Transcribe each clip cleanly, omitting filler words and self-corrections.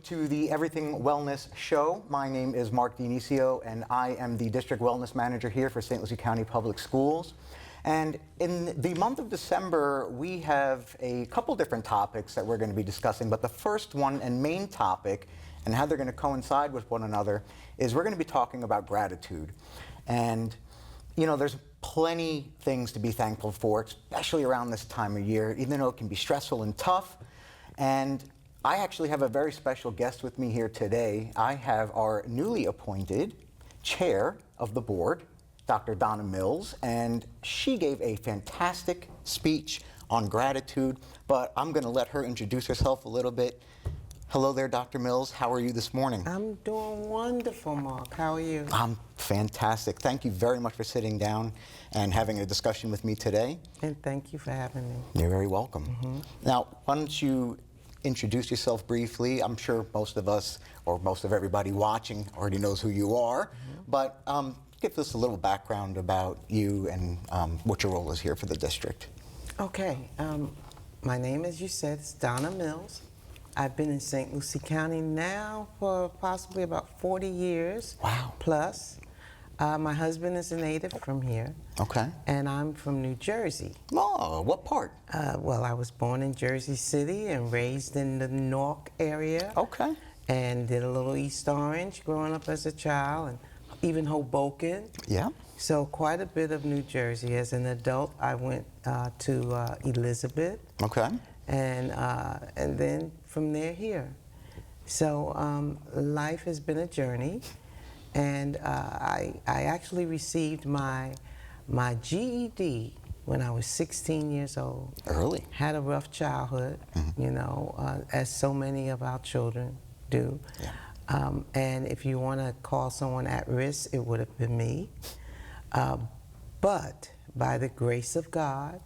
to the Everything Wellness Show. My name is Mark Dionisio, and I am the District Wellness Manager here for St. Lucie County Public Schools. And in the month of December, we have a couple different topics that we're going to be discussing, but the first one and main topic, and how they're going to coincide with one another, is we're going to be talking about gratitude. And, you know, there's plenty things to be thankful for, especially around this time of year, even though it can be stressful and tough. And I actually have a very special guest with me here today. I have our newly appointed chair of the board, Dr. Donna Mills, and she gave a fantastic speech on gratitude, but I'm going to let her introduce herself a little bit. Hello there, Dr. Mills. How are you this morning? I'm doing wonderful, Mark. How are you? I'm fantastic. Thank you very much for sitting down and having a discussion with me today. And thank you for having me. You're very welcome. Now, why don't you introduce yourself briefly? I'm sure most of us, or most of everybody watching, already knows who you are, but give us a little background about you and what your role is here for the district. Okay. My name, as you said, is Donna Mills. I've been in St. Lucie County now for possibly about 40 years. Wow. Plus. My husband is a native from here. Okay. And I'm from New Jersey. Oh, what part? Well, I was born in Jersey City and raised in the Newark area. Okay. And did a little East Orange growing up as a child, and even Hoboken. Yeah. So quite a bit of New Jersey. As an adult, I went to Elizabeth. Okay. And then from there here. So life has been a journey. And I actually received my GED when I was 16 years old. Early. Had a rough childhood, you know, as so many of our children do. Yeah. And if you want to call someone at risk, it would have been me. But by the grace of God,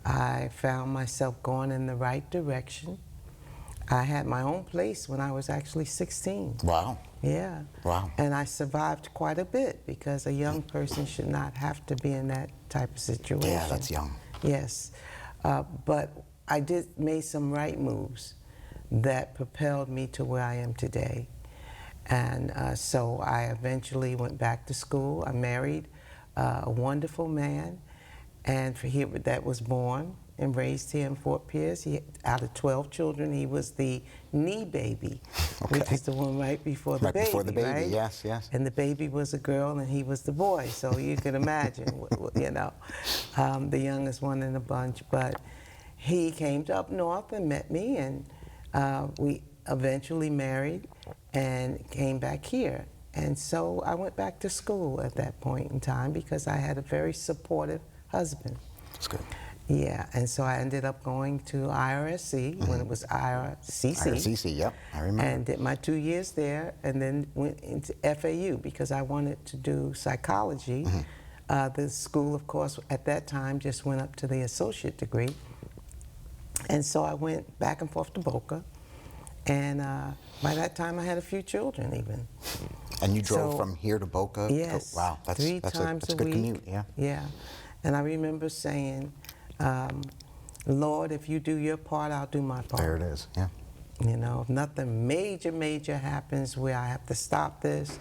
I found myself going in the right direction. I had my own place when I was actually 16. Wow. Yeah. Wow. And I survived quite a bit, because a young person should not have to be in that type of situation. Yeah, that's young. Yes. But I made some right moves that propelled me to where I am today. And so I eventually went back to school. I married a wonderful man, and that was born and raised here in Fort Pierce. Out of 12 children, he was the knee baby, Okay. which is the one right before the baby. Right before the baby, right? yes, yes. And the baby was a girl, and he was the boy. So you can imagine, you know, the youngest one in the bunch. But he came up north and met me, and we eventually married and came back here. And so I went back to school at that point in time, because I had a very supportive husband. That's good. Yeah, and so I ended up going to IRSC when it was IRCC. IRCC, yep, I remember. And did my 2 years there, and then went into FAU because I wanted to do psychology. The school, of course, at that time just went up to the associate degree. And so I went back and forth to Boca. And by that time, I had a few children even. And you drove from here to Boca? Yes. Wow, that's three times a a good week. commute, yeah. Yeah. And I remember saying, Lord, if you do your part, I'll do my part. There it is, yeah. You know, if nothing major happens where I have to stop this,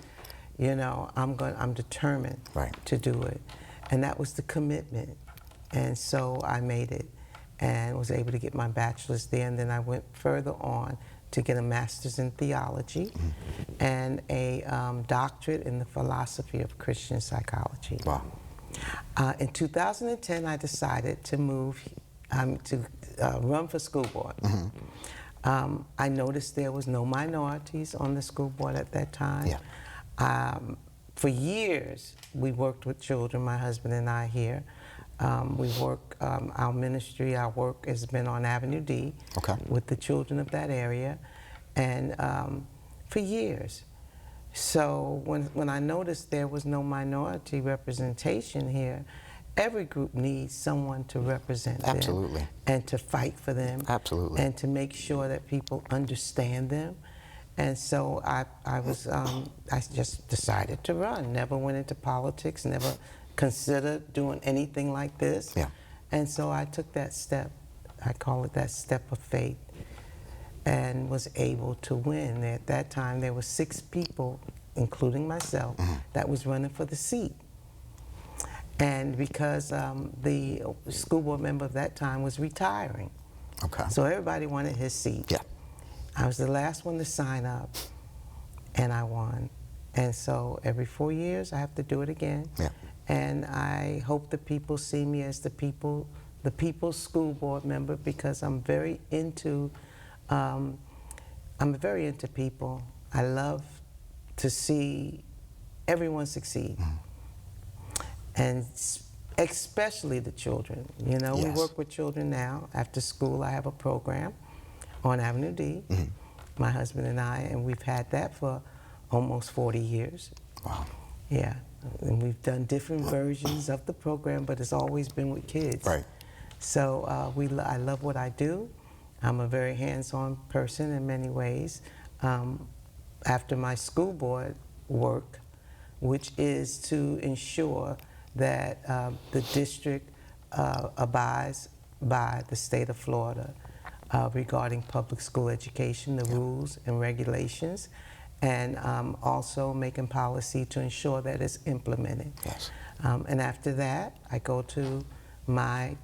you know, I'm determined to do it. And that was the commitment. And so I made it and was able to get my bachelor's there. And then I went further on to get a master's in theology and a doctorate in the philosophy of Christian psychology. Wow. In 2010, I decided to move, to run for school board. I noticed there was no minorities on the school board at that time. Yeah. For years, we worked with children, my husband and I here. We work, our ministry, our work has been on Avenue D with the children of that area, and for years. So when I noticed there was no minority representation here, every group needs someone to represent them and to fight for them and to make sure that people understand them. And so I just decided to run. Never went into politics, never considered doing anything like this. Yeah. And so I took that step. I call it that step of faith. and was able to win. At that time, there were 6 people, including myself, that was running for the seat. And because the school board member of that time was retiring. Okay. So everybody wanted his seat. Yeah. I was the last one to sign up, and I won. And so every 4 years, I have to do it again. Yeah. And I hope the people see me as the people's school board member, because I'm very into people. I love to see everyone succeed, and especially the children. You know, we Yes. work with children now. After school, I have a program on Avenue D, my husband and I, and we've had that for almost 40 years. Wow. Yeah, and we've done different versions of the program, but it's always been with kids. Right. So I love what I do. I'm a very hands-on person in many ways. After my school board work, which is to ensure that the district abides by the state of Florida regarding public school education, the rules and regulations, and also making policy to ensure that it's implemented. Yes. And after that, I go to my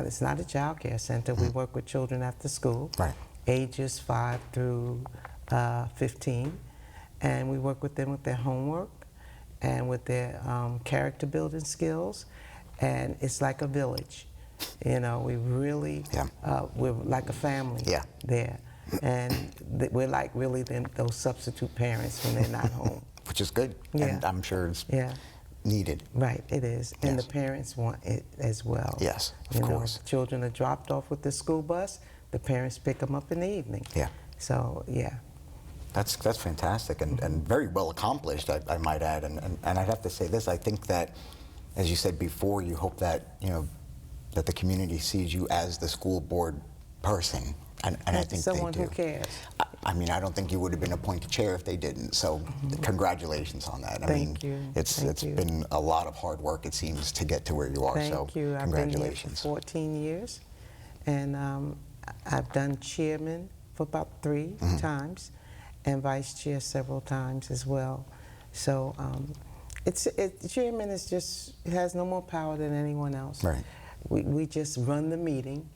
it's not a child care center. We work with children after school, Right. ages 5 through 15, and we work with them with their homework and with their character building skills, and it's like a village. You know, we really, we're like a family there, and we're like really those substitute parents when they're not home. Which is good, and I'm sure it's needed. Right, it is, and the parents want it as well. Yes, of course. Know, children are dropped off with the school bus, the parents pick them up in the evening. Yeah. So, yeah. That's fantastic and very well accomplished, I might add. And I'd have to say this, I think that, as you said before, you hope that, you know, that the community sees you as the school board person. And I think someone they do. Who cares. I mean, I don't think you would have been appointed chair if they didn't. So congratulations on that. I mean, it's been a lot of hard work, it seems, to get to where you are. Thank you. Congratulations. I've been here for 14 years, and I've done chairman for about 3 times, and vice chair several times as well. So chairman is just, it has no more power than anyone else. Right. We just run the meeting,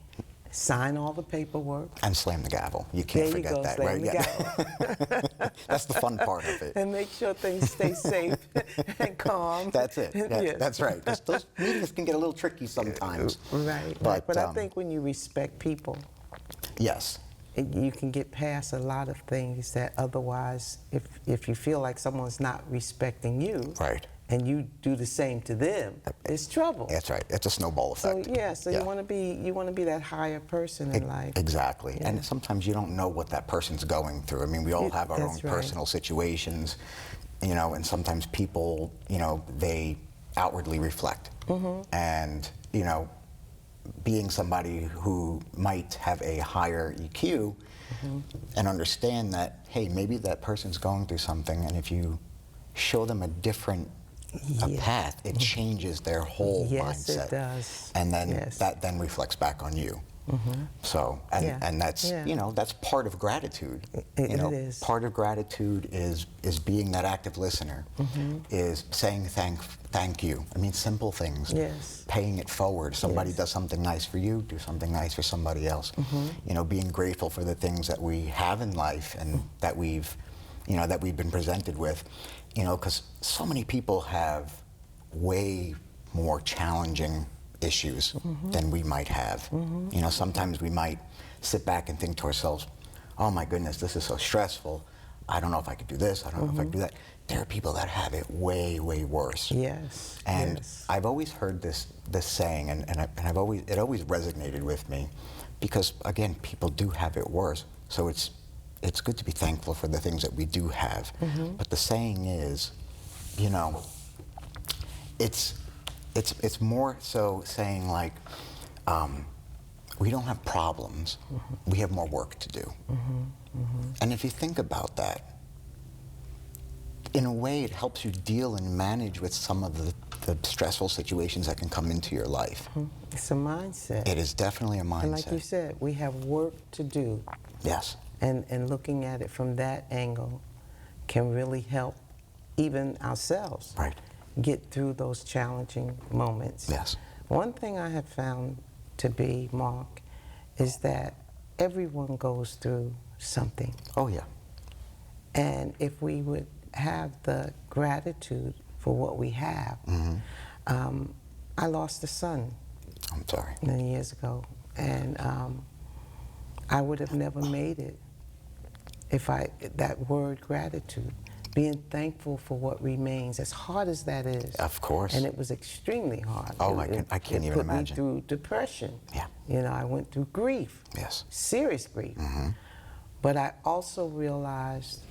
sign all the paperwork. And slam the gavel. You can't there you forget go, that, slam right? The gavel. That's the fun part of it. And make sure things stay safe and calm. That's it. Yes. That's right. Because those meetings can get a little tricky sometimes. Right. But I think when you respect people, yes, you can get past a lot of things that otherwise, if you feel like someone's not respecting you, right, and you do the same to them, it's trouble. That's right. It's a snowball effect. So you want to be that higher person in life. Exactly. Yeah. And sometimes you don't know what that person's going through. I mean, we all have our own personal situations, you know, and sometimes people, you know, they outwardly reflect. And, you know, being somebody who might have a higher EQ and understand that, hey, maybe that person's going through something, and if you show them a different path, it changes their whole mindset. Yes, it does. And then that then reflects back on you. So, and that's, you know, that's part of gratitude. It you know, is. Part of gratitude is being that active listener, is saying thank you. I mean, simple things. Yes. Paying it forward. Somebody does something nice for you, do something nice for somebody else. You know, being grateful for the things that we have in life and that we've, you know, that we've been presented with. You know, because so many people have way more challenging issues than we might have. You know, sometimes we might sit back and think to ourselves, oh my goodness, this is so stressful. I don't know if I could do this. I don't know if I could do that. There are people that have it way, way worse. Yes. And I've always heard this saying, and it always resonated with me, because again, people do have it worse. So it's good to be thankful for the things that we do have. But the saying is, you know, it's more so saying like, we don't have problems, we have more work to do. And if you think about that, in a way, it helps you deal and manage with some of the stressful situations that can come into your life. It's a mindset. It is definitely a mindset. And like you said, we have work to do. Yes. And looking at it from that angle can really help even ourselves Right. get through those challenging moments. Yes. One thing I have found to be, Mark, is that everyone goes through something. Oh, yeah. And if we would have the gratitude for what we have, I lost a son I'm sorry. many years ago, and I would have never made it if that word gratitude, being thankful for what remains, as hard as that is. Of course. And it was extremely hard. Oh, I can't even imagine. It put me imagine. through depression. Yeah. You know, I went through grief. Yes. Serious grief. But I also realized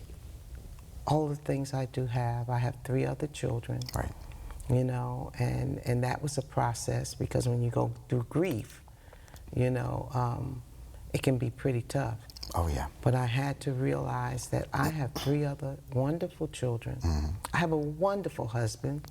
all the things I do have. I have 3 other children. Right. You know, and that was a process, because when you go through grief, you know, it can be pretty tough. Oh, yeah. But I had to realize that I have 3 other wonderful children. I have a wonderful husband.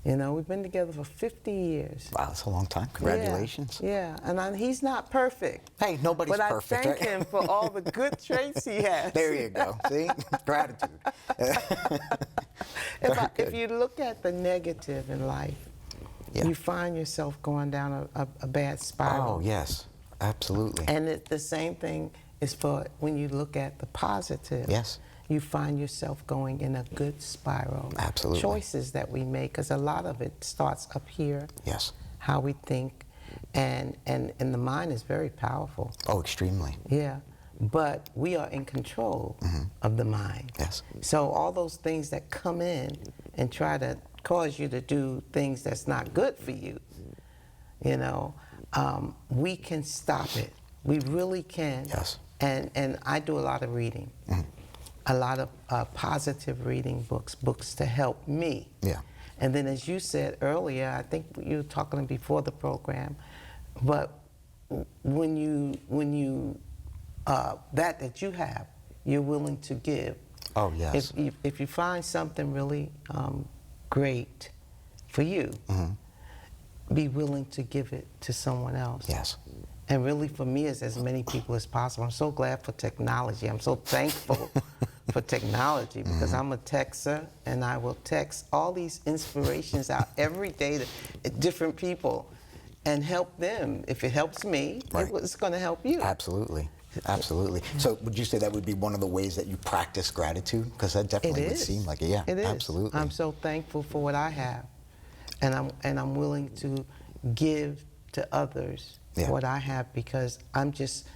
You know, we've been together for 50 years. Wow, that's a long time. Congratulations. Yeah, and he's not perfect. Hey, nobody's but perfect, But I thank right? him for all the good traits he has. There you go. See? Gratitude. If you look at the negative in life, Yeah. you find yourself going down a bad spiral. Oh, yes. Absolutely. And the same thing is for when you look at the positive. Yes. You find yourself going in a good spiral. Absolutely. Choices that we make, because a lot of it starts up here. Yes. How we think, and the mind is very powerful. Oh, extremely. Yeah, but we are in control of the mind. Yes. So all those things that come in and try to cause you to do things that's not good for you, you know, we can stop it. We really can. Yes. And I do a lot of reading, a lot of positive reading books to help me. Yeah. And then, as you said earlier, I think you were talking before the program, but when you that you have, you're willing to give. Oh, yes. If you find something really great for you, be willing to give it to someone else. Yes. And really, for me, it's as many people as possible. I'm so glad for technology. I'm so thankful for technology, because I'm a texter, and I will text all these inspirations out every day to different people and help them. If it helps me, Right. it's going to help you. Absolutely. Absolutely. So would you say that would be one of the ways that you practice gratitude? Because that definitely would seem like it. Yeah, It is. absolutely. I'm so thankful for what I have, and I'm willing to give to others what I have, because I'm just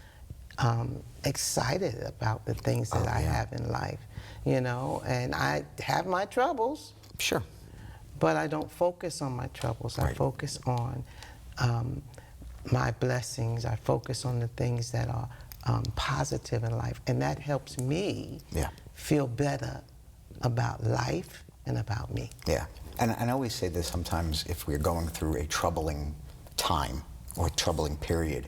excited about the things that I have in life, you know. And I have my troubles. Sure. But I don't focus on my troubles. I Right. focus on my blessings. I focus on the things that are positive in life, and that helps me feel better about life and about me. Yeah. And I always say this sometimes if we're going through a troubling time or a troubling period,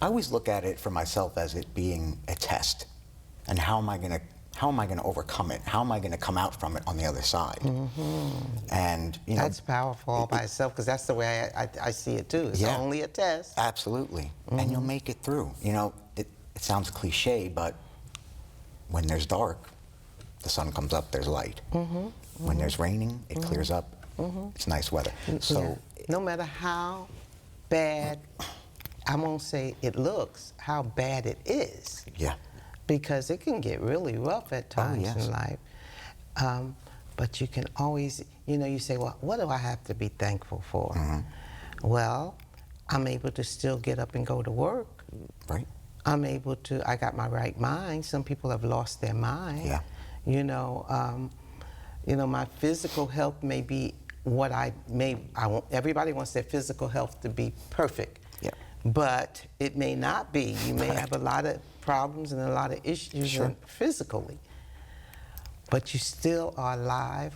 I always look at it for myself as it being a test. And how am I going to overcome it? How am I going to come out from it on the other side? And you know, That's powerful all by itself, because that's the way I see it too. It's only a test. Absolutely. And you'll make it through. You know, it sounds cliche, but when there's dark, the sun comes up, there's light. When there's raining, it clears up. It's nice weather. So no matter how bad, I won't say it looks, how bad it is. Yeah. Because it can get really rough at times yes. in life. But you can always, you know, you say, well, what do I have to be thankful for? Well, I'm able to still get up and go to work. Right. I'm able to, I got my right mind. Some people have lost their mind. Yeah. You know, my physical health may be what everybody wants their physical health to be perfect. Yeah. But it may not be. You may have a lot of problems and a lot of issues physically. But you still are alive,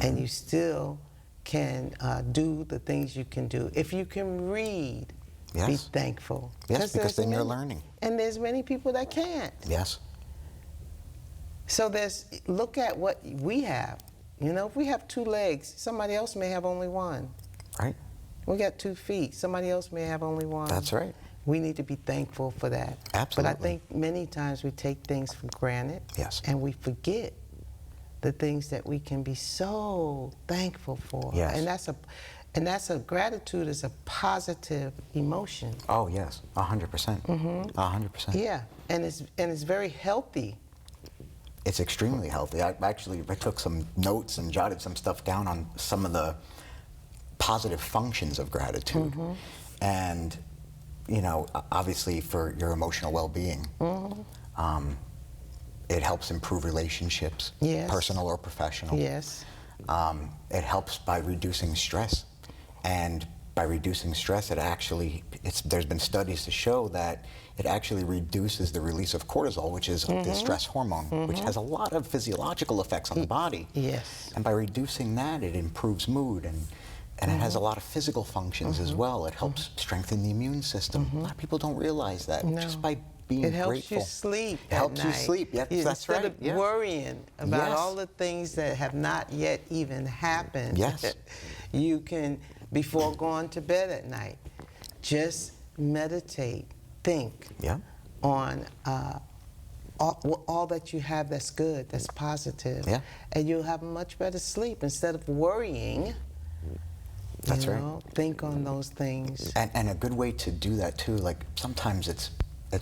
and you still can do the things you can do. If you can read, be thankful. Yes, because then you're learning. And there's many people that can't. Yes. So look at what we have. You know, if we have 2 legs, somebody else may have only 1. Right. We got 2 feet, somebody else may have only 1. That's right. We need to be thankful for that. Absolutely. But I think many times we take things for granted. Yes. And we forget the things that we can be so thankful for. Yes. Gratitude is a positive emotion. Oh, yes, 100%. 100%. Yeah, and it's very healthy. It's extremely healthy. I took some notes and jotted some stuff down on some of the positive functions of gratitude. And, you know, obviously for your emotional well-being, it helps improve relationships, Yes. personal or professional. Yes. It helps by reducing stress. And by reducing stress, there's been studies to show that it actually reduces the release of cortisol, which is the stress hormone, which has a lot of physiological effects on the body. Yes. And by reducing that, it improves mood, and it has a lot of physical functions as well. It helps strengthen the immune system. A lot of people don't realize that. No. Just by being It helps grateful. you sleep It helps at you night. sleep. Yes, that's right. Instead of Yeah. worrying about Yes. all the things that have not yet even happened, Yes. you can, before going to bed at night, just meditate, think Yeah. on all that you have that's good, that's positive, Yeah. and you'll have much better sleep instead of worrying. That's you right. know, think on those things. And a good way to do that too, like sometimes it's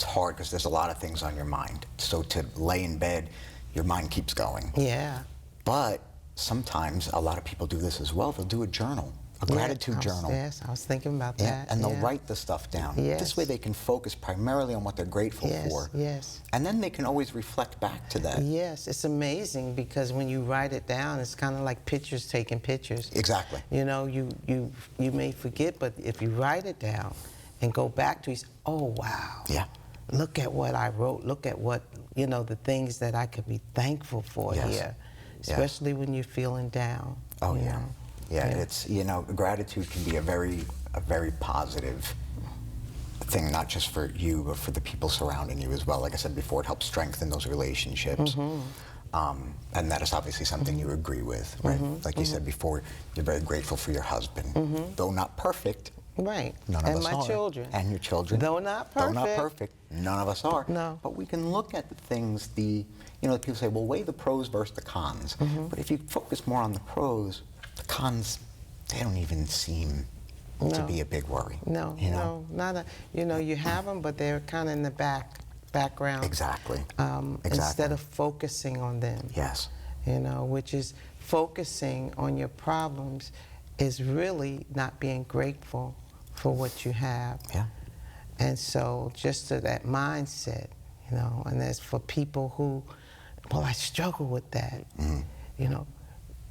hard because there's a lot of things on your mind. So to lay in bed, your mind keeps going. Yeah. But sometimes a lot of people do this as well. They'll do a journal, a gratitude journal. Yes, I was thinking about Yeah, that. and they'll yeah. write the stuff down. Yes. This way they can focus primarily on what they're grateful for. Yes. And then they can always reflect back to that. Yes, it's amazing because when you write it down, it's kind of like pictures taking pictures. Exactly. You know, you may forget, but if you write it down and go back to it, oh, wow. Yeah. Look at what I wrote. Look at what, you know, the things that I could be thankful for Yes. here, especially when you're feeling down. Oh, you yeah. know? Yeah, it's, you know, gratitude can be a very positive thing, not just for you, but for the people surrounding you as well. Like I said before, it helps strengthen those relationships. And that is obviously something you agree with, right? Like you said before, you're very grateful for your husband. Though not perfect, Right. none of and us my are. children. And your children. Though not Though not perfect. perfect, none of us are. No. But we can look at the things, you know, people say, well, weigh the pros versus the cons. But if you focus more on the pros, the cons, they don't even seem to No. be a big worry. No, you know? no, not a, you know, you have them, but they're kind of in the background. Exactly. Instead of focusing on them. Yes. You know, which is focusing on your problems is really not being grateful for what you have. Yeah. And so just to that mindset, you know, and that's for people who, well, I struggle with that. You know,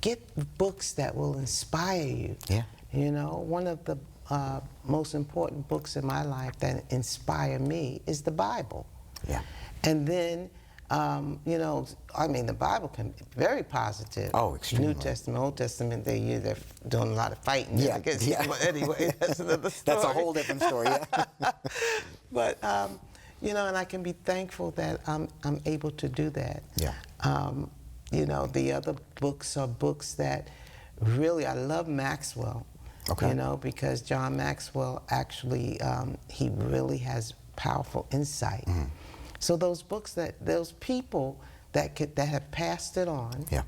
get books that will inspire you. Yeah. You know, one of the most important books in my life that inspire me is the Bible. Yeah. And then, you know, I mean, the Bible can be very positive. Oh, extremely. New Testament, Old Testament, they're doing a lot of fighting. Yeah, Because, yeah. But anyway, that's another story. That's a whole different story, yeah. But, you know, and I can be thankful that I'm able to do that. Yeah. You know, the other books are books that really, I love Maxwell. Okay. You know, because John Maxwell actually, he really has powerful insight. So those books those people that have passed it on, Yeah.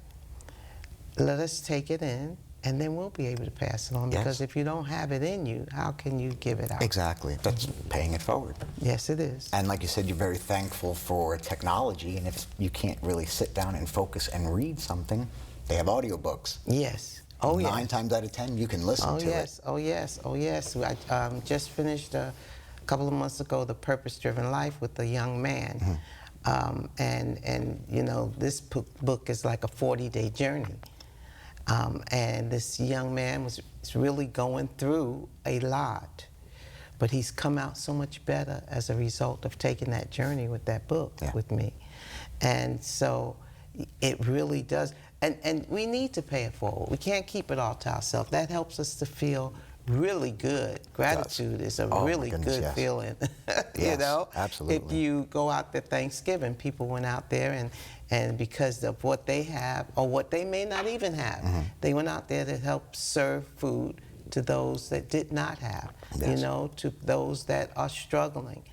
let us take it in, and then we'll be able to pass it on. Yes. Because if you don't have it in you, how can you give it out? Exactly. That's paying it forward. Yes, it is. And like you said, you're very thankful for technology, and if you can't really sit down and focus and read something, they have audiobooks. Yes. Oh, yes. 9 times out of 10, you can listen to yes. it. Oh, yes. Oh, yes. I just finished a couple of months ago, The Purpose-Driven Life with a young man. And you know, this book is like a 40-day journey. And this young man was really going through a lot. But he's come out so much better as a result of taking that journey with that book with me. And so it really does. And we need to pay it forward. We can't keep it all to ourselves. That helps us to feel really good. Gratitude is a really good feeling. You know, absolutely. If you go out there Thanksgiving, people went out there and because of what they have or what they may not even have, they went out there to help serve food to those that did not have, you know, to those that are struggling.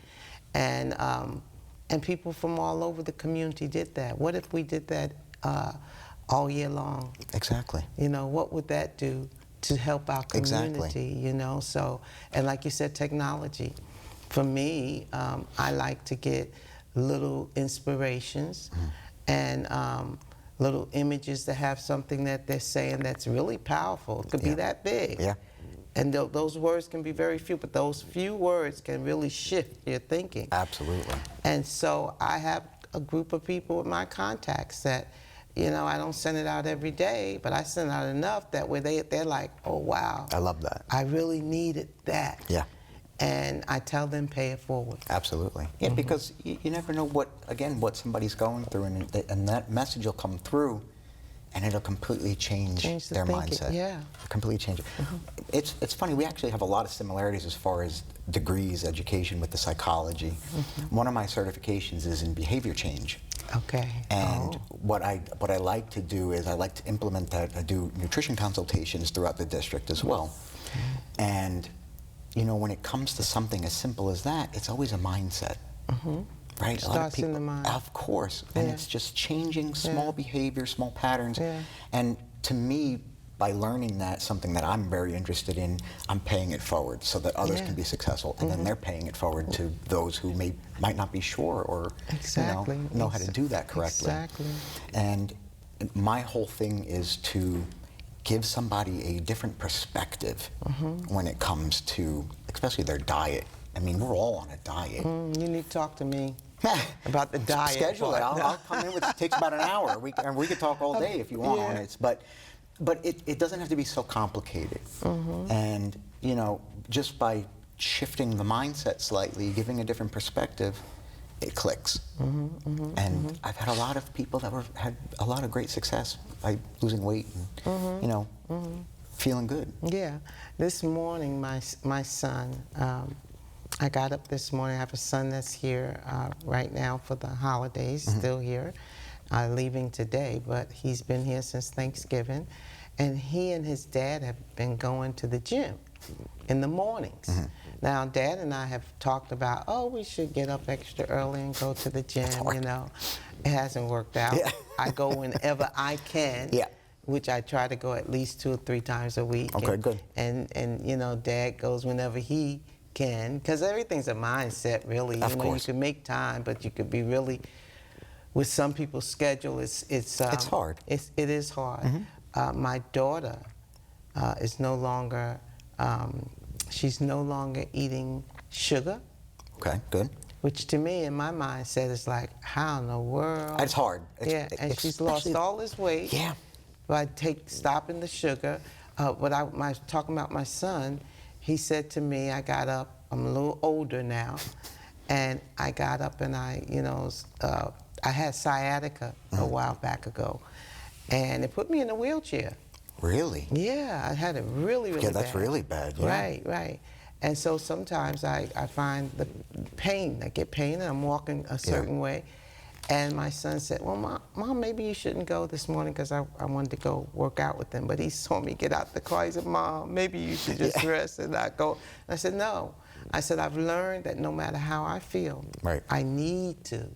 And people from all over the community did that. What if we did that all year long? Exactly. You know, what would that do to help our community, you know? So, and like you said, technology. For me, I like to get little inspirations and little images that have something that they're saying that's really powerful. It could be that big. Yeah. And those words can be very few, but those few words can really shift your thinking. Absolutely. And so I have a group of people with my contacts that, you know, I don't send it out every day, but I send out enough that where they're like, oh, wow. I love that. I really needed that. Yeah. And I tell them, pay it forward. Absolutely. Yeah, because you never know what somebody's going through, and that message will come through, and it'll completely change their mindset. Yeah. Completely change it. It's funny, we actually have a lot of similarities as far as degrees, education with the psychology. One of my certifications is in behavior change. Okay. And what I like to do is I like to implement that. I do nutrition consultations throughout the district as well. And you know, when it comes to something as simple as that, it's always a mindset. Right? A lot of people, in the mind. Of course. And it's just changing small behavior, small patterns. And to me, by learning that, something that I'm very interested in, I'm paying it forward so that others can be successful, and then they're paying it forward to those who might not be sure or know how to do that correctly. Exactly. And my whole thing is to give somebody a different perspective when it comes to, especially their diet. I mean, we're all on a diet. You need to talk to me about the diet. Schedule it. I'll come in. It takes about an hour. We could talk all day if you want on it. But it doesn't have to be so complicated. And you know, just by shifting the mindset slightly, giving a different perspective, it clicks. And I've had a lot of people that had a lot of great success by losing weight and you know, feeling good. Yeah. This morning, my son, I got up this morning. I have a son that's here right now for the holidays, still here, leaving today, but he's been here since Thanksgiving. And he and his dad have been going to the gym in the mornings. Now, Dad and I have talked about, oh, we should get up extra early and go to the gym, you know. It hasn't worked out. I go whenever I can, which I try to go at least 2 or 3 times a week. Okay, good. And you know, Dad goes whenever he can, because everything's a mindset, really. Of you know, course. you can make time, but you could be really, with some people's schedule, it's hard. It is hard. My daughter is no longer, she's no longer eating sugar. Okay, good. Which to me, in my mindset, is like, how in the world? It's hard. And she's lost all this weight. Yeah. By stopping the sugar. But talking about my son, he said to me, I got up, I'm a little older now, and I got up and I had sciatica a while back ago, and it put me in a wheelchair. Really? Yeah, I had it really, really bad. Yeah, that's really bad, yeah. Right. And so sometimes I find the pain, I get pain and I'm walking a certain way. And my son said, well, Mom, maybe you shouldn't go this morning because I wanted to go work out with them. But he saw me get out the car. He said, Mom, maybe you should just rest and not go. And I said, no. I said, I've learned that no matter how I feel, I need to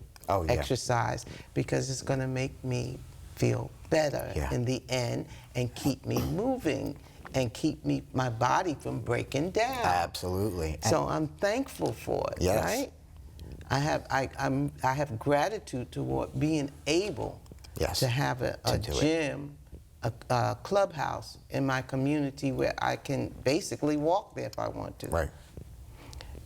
exercise because it's going to make me feel better in the end and keep me moving and keep my body from breaking down. Absolutely. So I'm thankful for it, right? I have gratitude toward being able to have a gym, a clubhouse in my community where I can basically walk there if I want to. Right.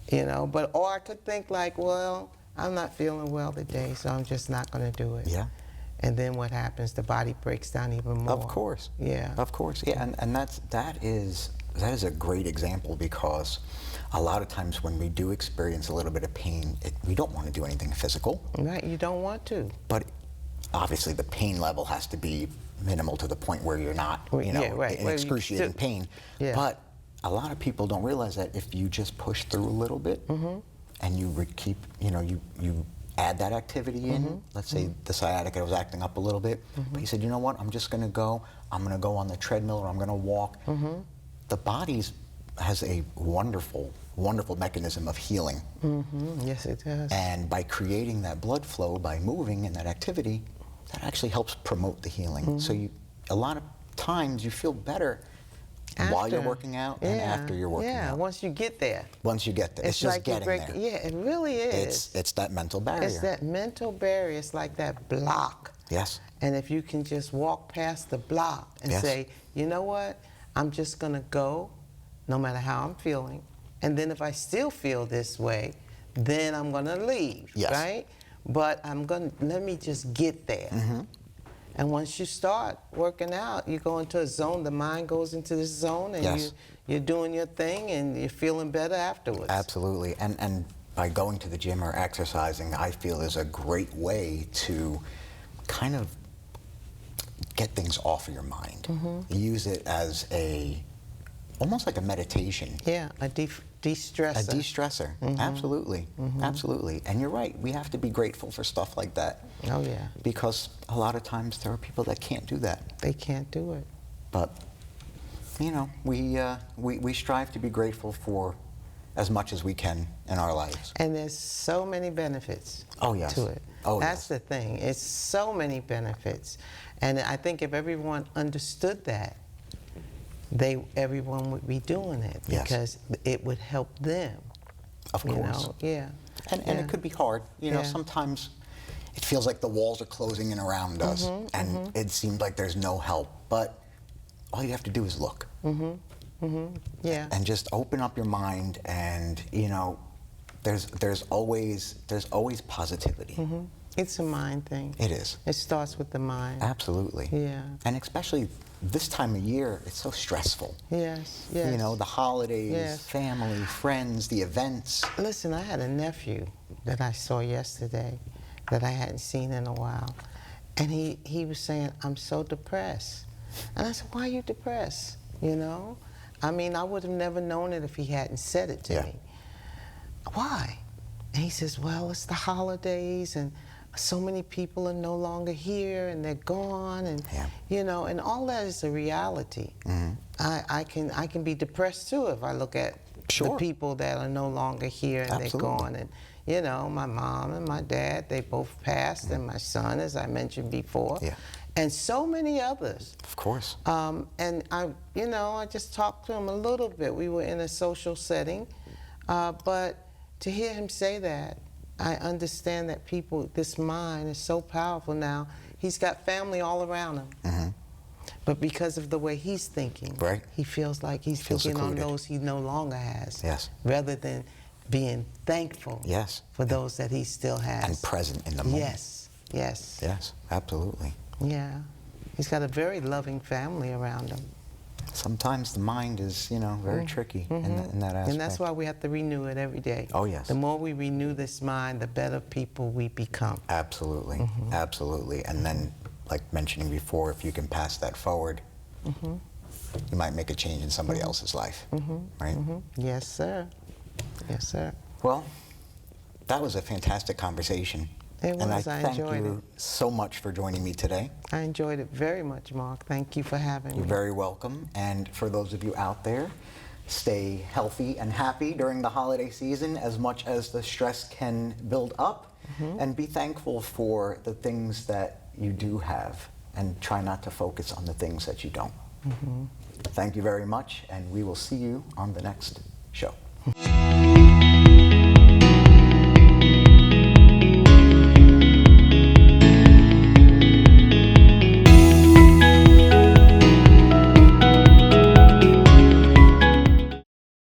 You know, or I could think like, well, I'm not feeling well today, so I'm just not going to do it. Yeah. And then what happens? The body breaks down even more. Of course. Yeah. Of course. Yeah. And that is a great example because a lot of times when we do experience a little bit of pain, we don't want to do anything physical. Right. You don't want to. But obviously the pain level has to be minimal to the point where you're not, in excruciating pain. Yeah. But a lot of people don't realize that if you just push through a little bit and you keep, you add that activity in, let's say the sciatica was acting up a little bit, but you said, you know what, I'm going to go on the treadmill or I'm going to walk. The body has a wonderful, wonderful mechanism of healing. Yes, it does. And by creating that blood flow, by moving in that activity, that actually helps promote the healing. So a lot of times you feel better while you're working out and after you're working out. Yeah, once you get there. Once you get there. It's just like getting there. Yeah, it really is. It's that mental barrier. It's that mental barrier. It's like that block. Yes. And if you can just walk past the block and say, you know what, I'm just going to go no matter how I'm feeling. And then if I still feel this way, then I'm going to leave, right? But let me just get there. And once you start working out, you go into a zone, the mind goes into this zone, and you're doing your thing, and you're feeling better afterwards. Absolutely. And by going to the gym or exercising, I feel is a great way to kind of get things off of your mind. Use it as almost like a meditation. Yeah, a de-stressor. A de-stressor, absolutely, absolutely. And you're right, we have to be grateful for stuff like that. Oh yeah. Because a lot of times there are people that can't do that. They can't do it. But, we strive to be grateful for as much as we can in our lives. And there's so many benefits to it. That's the thing. It's so many benefits. And I think if everyone understood that, everyone would be doing it because it would help them. Of course. And it could be hard. Sometimes it feels like the walls are closing in around us and it seems like there's no help. But all you have to do is look. And just open up your mind, and there's always positivity. It's a mind thing. It is. It starts with the mind. Absolutely. Yeah. And especially this time of year, it's so stressful. Yes. The holidays, family, friends, the events. Listen, I had a nephew that I saw yesterday that I hadn't seen in a while. And he was saying, I'm so depressed. And I said, why are you depressed? I mean, I would have never known it if he hadn't said it to me. Why? And he says, well, it's the holidays, and so many people are no longer here, and they're gone, and and all that is a reality. I can be depressed too if I look at the people that are no longer here and they're gone. And my mom and my dad, they both passed, and my son, as I mentioned before. And so many others. Of course. And I just talked to him a little bit. We were in a social setting, but to hear him say that, I understand that this mind is so powerful now. He's got family all around him. But because of the way he's thinking, he feels like he's thinking on those he no longer has. Rather than being thankful for those that he still has. And present in the moment. Yes, absolutely. Yeah. He's got a very loving family around him. Sometimes the mind is, very tricky in that aspect. And that's why we have to renew it every day. Oh, yes. The more we renew this mind, the better people we become. Absolutely, absolutely. And then, like mentioning before, if you can pass that forward, you might make a change in somebody else's life, right? Yes, sir. Yes, sir. Well, that was a fantastic conversation. It was. And I enjoyed thank you so much for joining me today. I enjoyed it very much, Mark. Thank you for having me. You're very welcome. And for those of you out there, stay healthy and happy during the holiday season as much as the stress can build up. And be thankful for the things that you do have, and try not to focus on the things that you don't. Thank you very much, and we will see you on the next show.